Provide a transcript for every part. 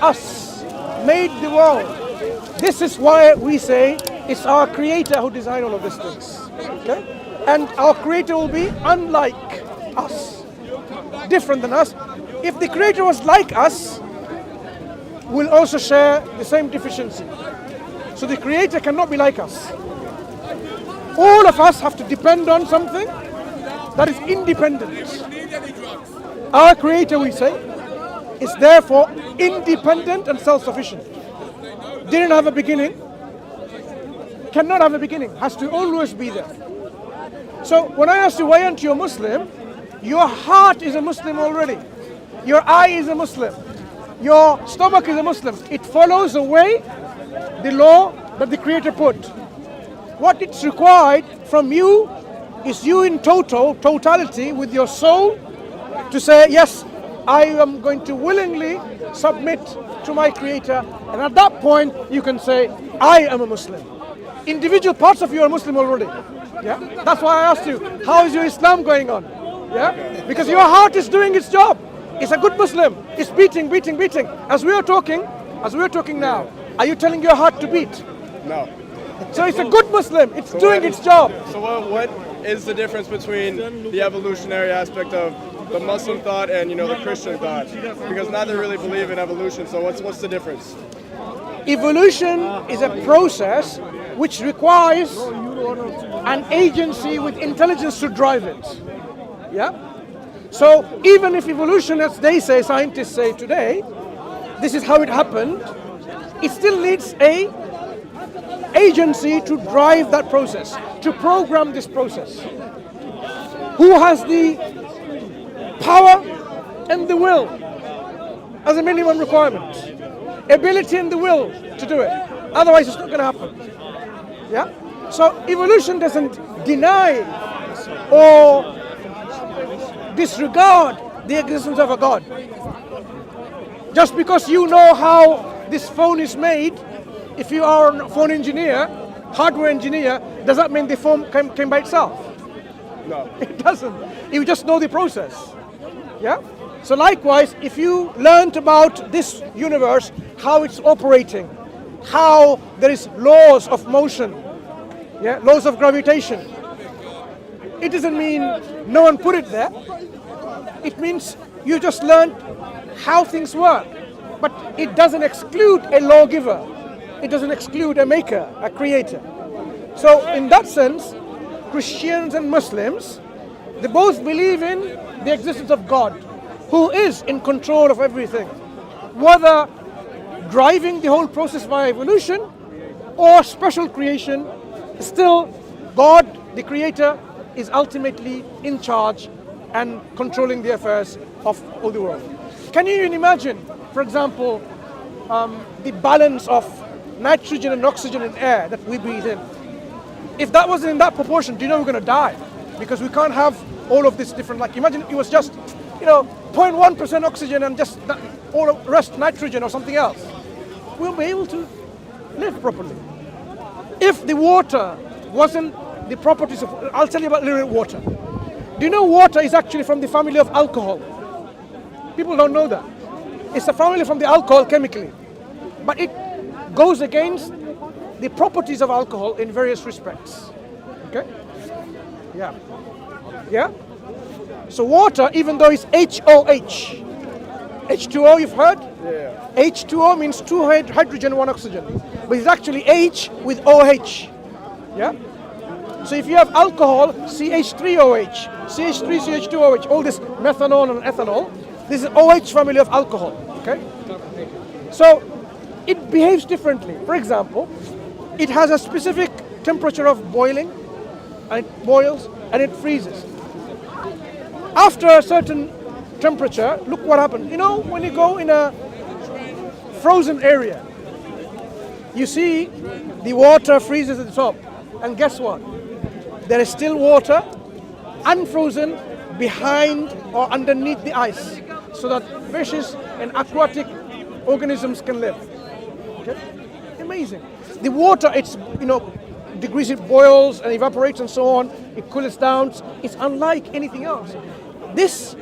us, made the world. This is why we say it's our Creator who designed all of these things. Okay? And our Creator will be unlike us, different than us. If the Creator was like us, we'll also share the same deficiency. So the Creator cannot be like us. All of us have to depend on something that is independent. Our Creator, we say, is therefore independent and self-sufficient. Didn't have a beginning, cannot have a beginning, has to always be there. So when I ask you, why aren't you a Muslim? Your heart is a Muslim already. Your eye is a Muslim. Your stomach is a Muslim. It follows the way, the law that the Creator put. What it's required from you is you in totality with your soul to say, yes, I am going to willingly submit to my Creator. And at that point, you can say, I am a Muslim. Individual parts of you are Muslim already. Yeah? That's why I asked you, how is your Islam going on? Yeah? Because your heart is doing its job. It's a good Muslim. It's beating. As we are talking now, are you telling your heart to beat? No. So it's a good Muslim. It's doing its job. So what is the difference between the evolutionary aspect of the Muslim thought and the Christian thought? Because neither really believe in evolution. So what's the difference? Evolution is a process which requires an agency with intelligence to drive it. Yeah? So even if evolution, as they say, scientists say today, this is how it happened, it still needs a agency to drive that process, to program this process. Who has the power and the will as a minimum requirement? Ability and the will to do it. Otherwise it's not going to happen. Yeah? So evolution doesn't deny or disregard the existence of a God. Just because you know how this phone is made, if you are a phone engineer, hardware engineer, does that mean the phone came by itself? No. It doesn't. You just know the process. Yeah? So likewise, if you learned about this universe, how it's operating, how there is laws of motion, yeah, laws of gravitation, it doesn't mean no one put it there. It means you just learned how things work. But it doesn't exclude a lawgiver. It doesn't exclude a maker, a creator. So in that sense, Christians and Muslims, they both believe in the existence of God, who is in control of everything. Whether driving the whole process via evolution or special creation, still God, the creator, is ultimately in charge and controlling the affairs of all the world. Can you even imagine, for example, the balance of nitrogen and oxygen in air that we breathe in? If that wasn't in that proportion, do you know we're going to die? Because we can't have all of this different, like imagine it was just, 0.1% oxygen and just all the rest nitrogen or something else. We'll be able to live properly. If the water wasn't the properties of, I'll tell you about a little bit water. Do you know water is actually from the family of alcohol? People don't know that. It's a family from the alcohol chemically. But it goes against the properties of alcohol in various respects. Okay? Yeah. Yeah? So water, even though it's HOH, H2O you've heard? Yeah. H2O means two hydrogen, one oxygen. But it's actually H with OH. Yeah? So if you have alcohol, CH3OH, CH3, CH2OH, all this methanol and ethanol, this is OH family of alcohol. Okay? So it behaves differently. For example, it has a specific temperature of boiling, and it boils and it freezes. After a certain temperature, look what happens. When you go in a frozen area, you see the water freezes at the top. And guess what? There is still water, unfrozen, behind or underneath the ice, so that fishes and aquatic organisms can live. Okay? Amazing. The water, it's, degrees it boils and evaporates and so on, it cools down. It's unlike anything else. This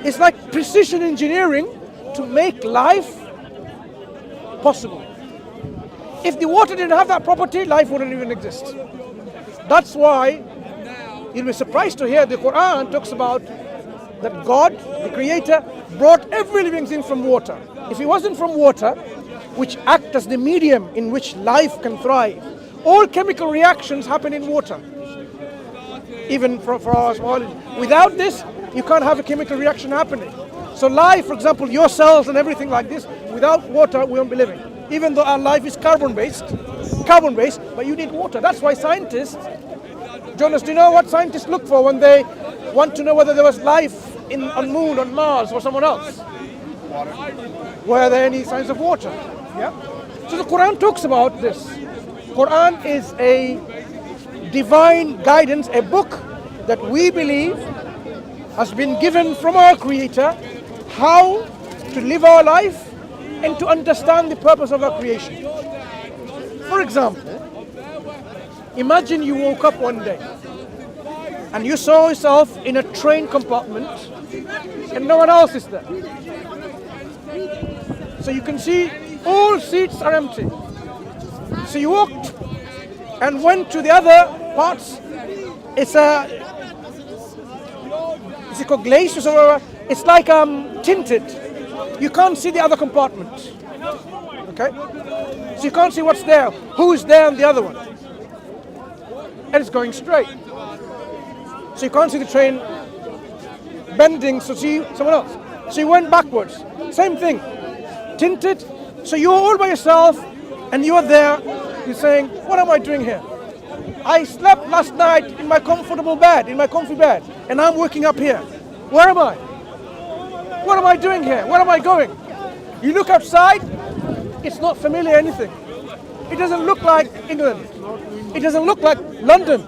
is like precision engineering to make life possible. If the water didn't have that property, life wouldn't even exist. That's why you'll be surprised to hear the Quran talks about that God, the Creator, brought every living thing from water. If it wasn't from water, which act as the medium in which life can thrive, all chemical reactions happen in water. Even for our biology. Without this, you can't have a chemical reaction happening. So life, for example, your cells and everything like this, without water, we won't be living. Even though our life is carbon-based, but you need water. That's why scientists, Jonas, do you know what scientists look for when they want to know whether there was life on Moon, on Mars, or someone else? Water. Were there any signs of water? Yeah. So the Quran talks about this. Quran is a divine guidance, a book that we believe has been given from our Creator, how to live our life and to understand the purpose of our creation. For example, imagine you woke up one day and you saw yourself in a train compartment and no one else is there. So you can see all seats are empty. So you walked and went to the other parts. It's it called glaciers or whatever? It's like tinted. You can't see the other compartment. Okay? So you can't see what's there, who is there on the other one. And it's going straight. So you can't see the train bending to see someone else. So you went backwards. Same thing. Tinted. So you're all by yourself and you're there. You're saying, what am I doing here? I slept last night in my comfortable bed, in my comfy bed, and I'm waking up here. Where am I? What am I doing here? Where am I going? You look outside, it's not familiar anything. It doesn't look like England. It doesn't look like London.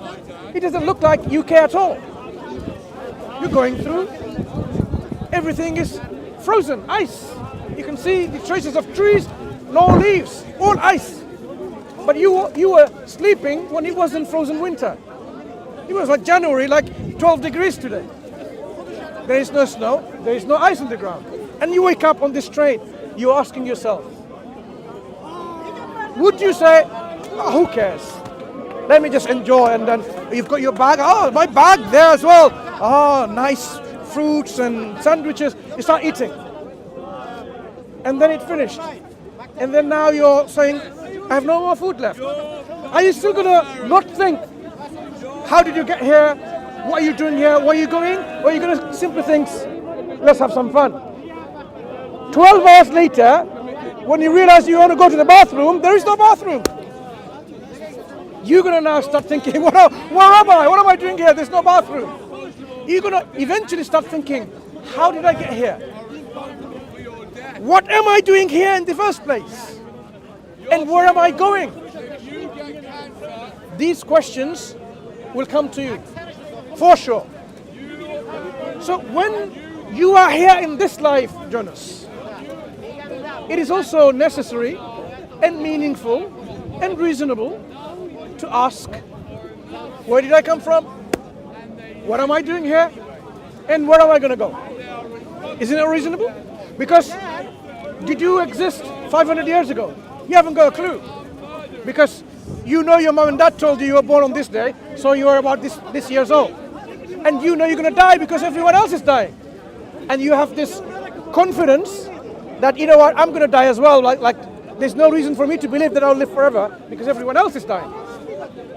It doesn't look like UK at all. You're going through, everything is frozen, ice. You can see the traces of trees, no leaves, all ice. But you were sleeping when it wasn't frozen winter. It was like January, like 12 degrees today. There is no snow, there is no ice on the ground. And you wake up on this train, you're asking yourself, would you say, oh, who cares? Let me just enjoy, and then you've got your bag, oh, my bag there as well. Oh, nice fruits and sandwiches. You start eating. And then it finished. And then now you're saying, I have no more food left. Are you still gonna not think, how did you get here? What are you doing here? Where are you going? Or are you gonna simply think, let's have some fun? 12 hours later, when you realize you want to go to the bathroom, there is no bathroom. You're gonna now start thinking, where am I? What am I doing here? There's no bathroom. You're gonna eventually start thinking, how did I get here? What am I doing here in the first place? And where am I going? These questions will come to you, for sure. So when you are here in this life, Jonas, it is also necessary and meaningful and reasonable to ask, where did I come from? What am I doing here? And where am I going to go? Isn't it reasonable? Because did you exist 500 years ago? You haven't got a clue. Because you know your mom and dad told you were born on this day, so you are about this years old. And you know you're going to die because everyone else is dying. And you have this confidence that, you know what, I'm going to die as well. Like there's no reason for me to believe that I'll live forever because everyone else is dying.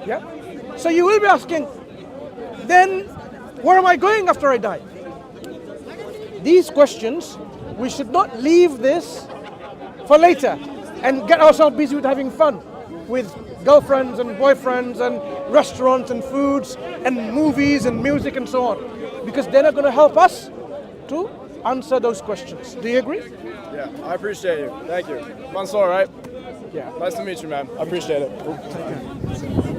Yeah? So you will be asking, then where am I going after I die? These questions, we should not leave this for later and get ourselves busy with having fun with girlfriends and boyfriends and restaurants and foods and movies and music and so on, because they're not going to help us to answer those questions. Do you agree? Yeah, I appreciate you. Thank you. Mansour, right? Yeah. Nice to meet you, man. I appreciate it.